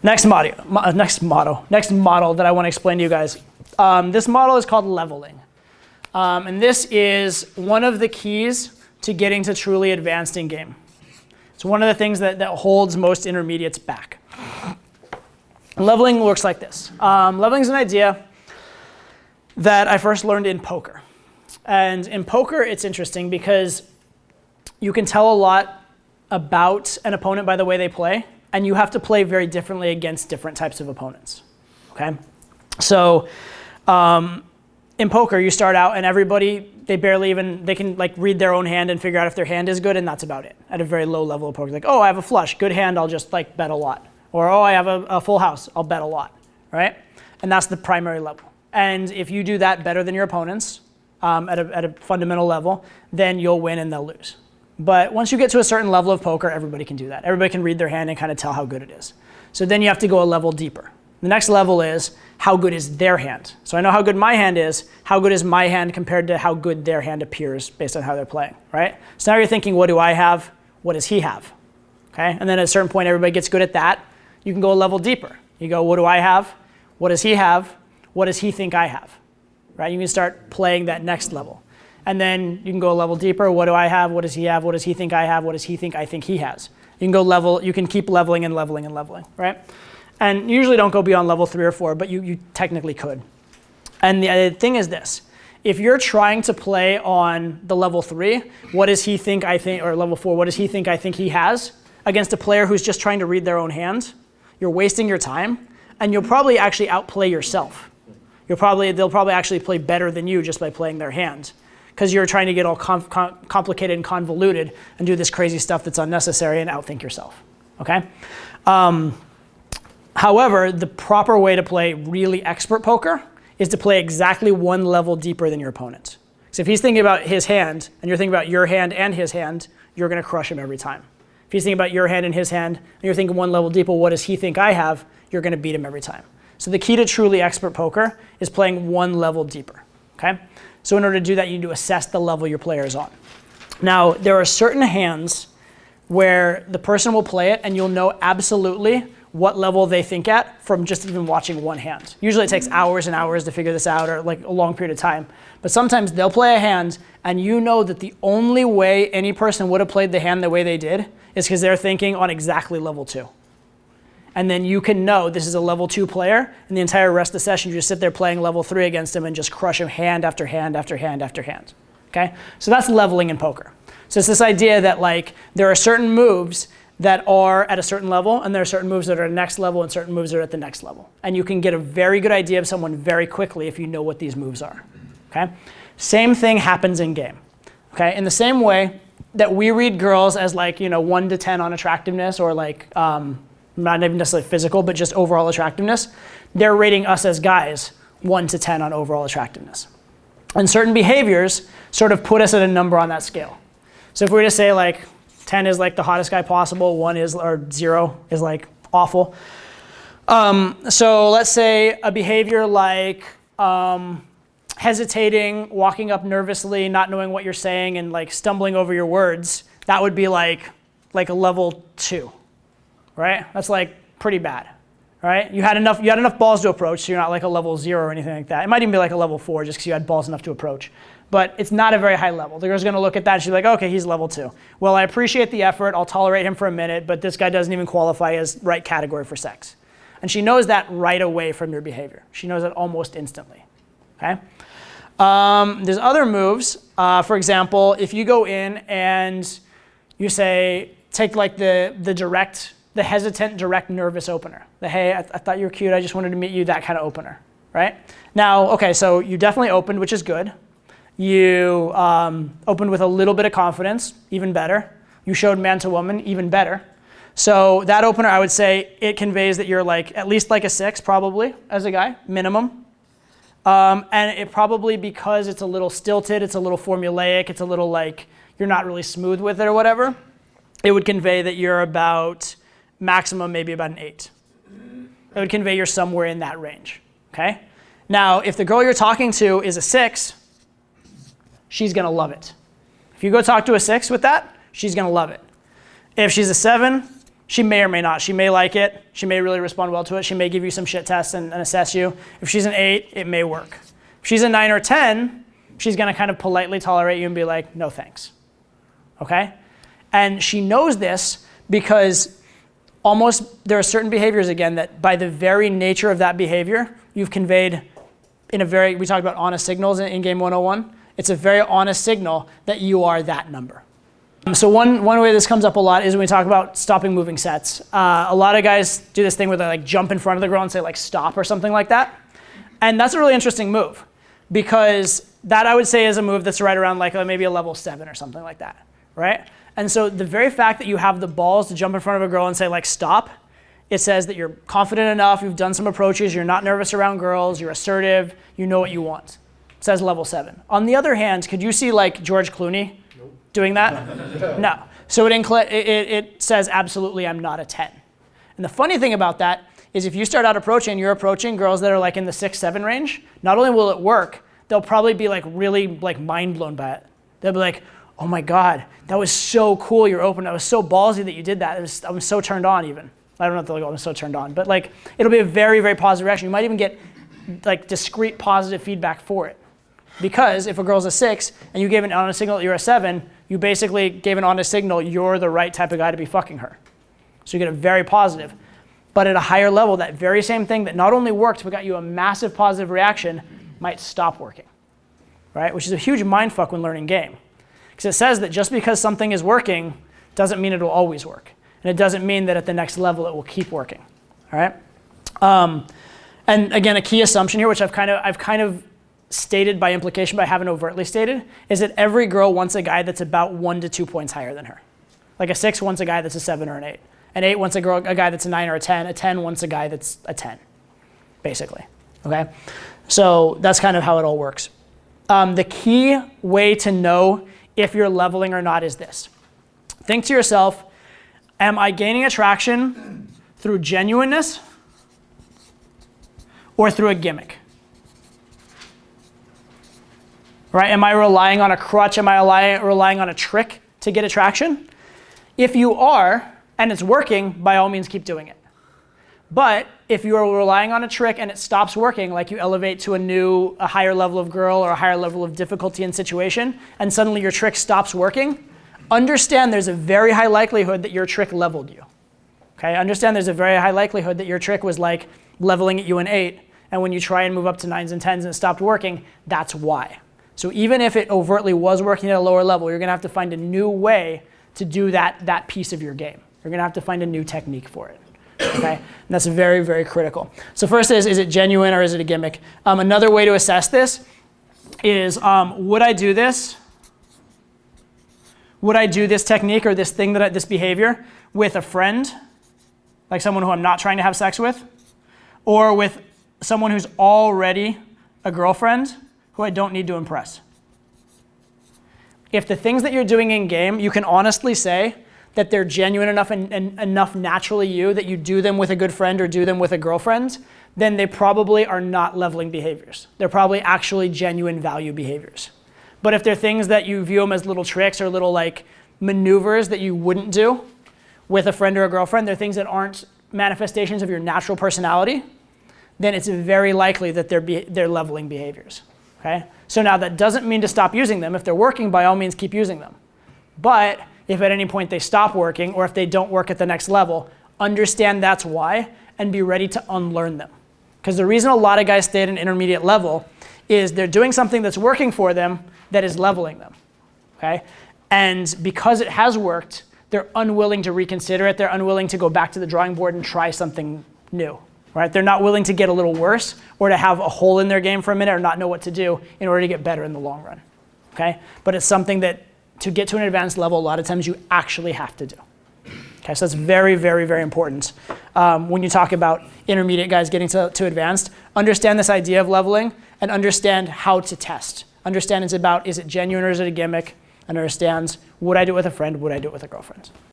Next model that I want to explain to you guys. This model is called leveling. And this is one of the keys to getting to truly advanced in game. It's one of the things that holds most intermediates back. Leveling works like this. Leveling is an idea that I first learned in poker. And in poker, it's interesting because you can tell a lot about an opponent by the way they play, and you have to play very differently against different types of opponents. Okay? So in poker, you start out and everybody, they can like read their own hand and figure out if their hand is good, and that's about it at a very low level of poker. Like, oh, I have a flush, good hand, I'll just like bet a lot. Or, oh, I have a full house, I'll bet a lot, right? And that's the primary level. And if you do that better than your opponents at a fundamental level, then you'll win and they'll lose. But once you get to a certain level of poker, everybody can do that. Everybody can read their hand and kind of tell how good it is. So then you have to go a level deeper. The next level is, how good is their hand? So I know how good my hand is. How good is my hand compared to how good their hand appears based on how they're playing, right? So now you're thinking, what do I have? What does he have? Okay? And then at a certain point, everybody gets good at that. You can go a level deeper. You go, what do I have? What does he have? What does he think I have? Right? You can start playing that next level. And then you can go a level deeper. What do I have? What does he have? What does he think I have? What does he think I think he has? You can go level, you can keep leveling and leveling and leveling, right? And you usually don't go beyond level 3 or 4, but you technically could. And the thing is this. If you're trying to play on the level 3, what does he think I think, or level 4, what does he think I think he has, against a player who's just trying to read their own hand, you're wasting your time, and you'll probably actually outplay yourself. They'll probably actually play better than you just by playing their hand, because you're trying to get all complicated and convoluted and do this crazy stuff that's unnecessary and outthink yourself, okay? However, the proper way to play really expert poker is to play exactly one level deeper than your opponent. So if he's thinking about his hand, and you're thinking about your hand and his hand, you're going to crush him every time. If he's thinking about your hand and his hand, and you're thinking one level deeper, what does he think I have, you're going to beat him every time. So the key to truly expert poker is playing one level deeper, okay? So in order to do that, you need to assess the level your player is on. Now, there are certain hands where the person will play it, and you'll know absolutely what level they think at from just even watching one hand. Usually it takes hours and hours to figure this out, or like a long period of time. But sometimes they'll play a hand, and you know that the only way any person would have played the hand the way they did is because they're thinking on exactly level 2. And then you can know this is a level 2 player, and the entire rest of the session you just sit there playing level 3 against him and just crush him hand after hand after hand after hand. Okay? So that's leveling in poker. So it's this idea that like there are certain moves that are at a certain level, and there are certain moves that are at the next level, and certain moves that are at the next level. And you can get a very good idea of someone very quickly if you know what these moves are. Okay? Same thing happens in game. Okay? In the same way that we read girls as like, 1 to 10 on attractiveness, or like not even necessarily physical, but just overall attractiveness, they're rating us as guys 1 to 10 on overall attractiveness. And certain behaviors sort of put us at a number on that scale. So if we were to say like 10 is like the hottest guy possible, 1 is, or 0 is like awful. So let's say a behavior like hesitating, walking up nervously, not knowing what you're saying, and like stumbling over your words, that would be like a level 2, right? That's like pretty bad, right? You had enough balls to approach, so you're not like a level 0 or anything like that. It might even be like a level 4 just because you had balls enough to approach. But it's not a very high level. The girl's going to look at that and she's like, okay, he's level 2. Well, I appreciate the effort. I'll tolerate him for a minute, but this guy doesn't even qualify as right category for sex. And she knows that right away from your behavior. She knows it almost instantly. Okay? There's other moves. For example, if you go in and you say, take like the hesitant, direct, nervous opener. The, hey, I thought you were cute. I just wanted to meet you, that kind of opener. Right? Now, okay, so you definitely opened, which is good. You opened with a little bit of confidence, even better. You showed man to woman, even better. So that opener, I would say, it conveys that you're like at least like a 6 probably as a guy, minimum. And it probably, because it's a little stilted, it's a little formulaic, it's a little like you're not really smooth with it or whatever, it would convey that you're about maximum maybe about an 8. It would convey you're somewhere in that range. Okay? Now, if the girl you're talking to is a 6, she's going to love it. If you go talk to a 6 with that, she's going to love it. If she's a 7, She may or may not. She may like it. She may really respond well to it. She may give you some shit tests and assess you. If she's an 8, it may work. If she's a 9 or 10, she's going to kind of politely tolerate you and be like, no thanks. Okay? And she knows this because there are certain behaviors, again, that by the very nature of that behavior, you've conveyed we talked about honest signals in Game 101. It's a very honest signal that you are that number. So one way this comes up a lot is when we talk about stopping moving sets. A lot of guys do this thing where they like jump in front of the girl and say like stop or something like that. And that's a really interesting move because that I would say is a move that's right around like maybe a level 7 or something like that, right? And so the very fact that you have the balls to jump in front of a girl and say like stop, it says that you're confident enough, you've done some approaches, you're not nervous around girls, you're assertive, you know what you want. It says level 7. On the other hand, could you see like George Clooney doing that? No. So it says absolutely I'm not a 10. And the funny thing about that is if you start out approaching, you're approaching girls that are like in the 6, 7 range, not only will it work, they'll probably be like really like mind blown by it. They'll be like, oh my God, that was so cool, you're open. That was so ballsy that you did that. I was so turned on even. I don't know if they'll go, I'm so turned on, but like it'll be a very, very positive reaction. You might even get like discrete positive feedback for it. Because if a girl's a 6 and you gave an honest signal that you're a 7, you basically gave an honest signal you're the right type of guy to be fucking her. So you get a very positive. But at a higher level, that very same thing that not only worked but got you a massive positive reaction might stop working, right? Which is a huge mindfuck when learning game. Because it says that just because something is working doesn't mean it will always work. And it doesn't mean that at the next level it will keep working, all right? And again, a key assumption here, which I've kind of stated by implication but I haven't overtly stated, is that every girl wants a guy that's about 1 to 2 points higher than her. Like a 6 wants a guy that's a 7 or an 8. An 8 wants a guy that's a 9 or a 10. A 10 wants a guy that's a 10, basically, okay? So that's kind of how it all works. The key way to know if you're leveling or not is this. Think to yourself, am I gaining attraction through genuineness or through a gimmick? Right? Am I relying on a crutch? Am I relying on a trick to get attraction? If you are, and it's working, by all means keep doing it. But if you are relying on a trick and it stops working, like you elevate to a higher level of girl or a higher level of difficulty in situation, and suddenly your trick stops working, understand there's a very high likelihood that your trick leveled you. Okay? Understand there's a very high likelihood that your trick was like leveling at you an 8, and when you try and move up to 9s and 10s and it stopped working, that's why. So even if it overtly was working at a lower level, you're going to have to find a new way to do that piece of your game. You're going to have to find a new technique for it. Okay? And that's very, very critical. So first is it genuine or is it a gimmick? Another way to assess this is, would I do this? Would I do this technique or this thing, this behavior with a friend, like someone who I'm not trying to have sex with, or with someone who's already a girlfriend who I don't need to impress? If the things that you're doing in game, you can honestly say that they're genuine enough and enough naturally you that you do them with a good friend or do them with a girlfriend, then they probably are not leveling behaviors. They're probably actually genuine value behaviors. But if they're things that you view them as little tricks or little like maneuvers that you wouldn't do with a friend or a girlfriend, they're things that aren't manifestations of your natural personality, then it's very likely that they're leveling behaviors. Okay? So now that doesn't mean to stop using them. If they're working, by all means keep using them. But if at any point they stop working or if they don't work at the next level, understand that's why and be ready to unlearn them. Because the reason a lot of guys stay at an intermediate level is they're doing something that's working for them that is leveling them. Okay? And because it has worked, they're unwilling to reconsider it. They're unwilling to go back to the drawing board and try something new. Right? They're not willing to get a little worse or to have a hole in their game for a minute or not know what to do in order to get better in the long run. Okay? But it's something that to get to an advanced level, a lot of times you actually have to do. Okay, so that's very, very, very important. When you talk about intermediate guys getting to advanced, understand this idea of leveling and understand how to test. Understand it's about, is it genuine or is it a gimmick? And understands, would I do it with a friend? Would I do it with a girlfriend?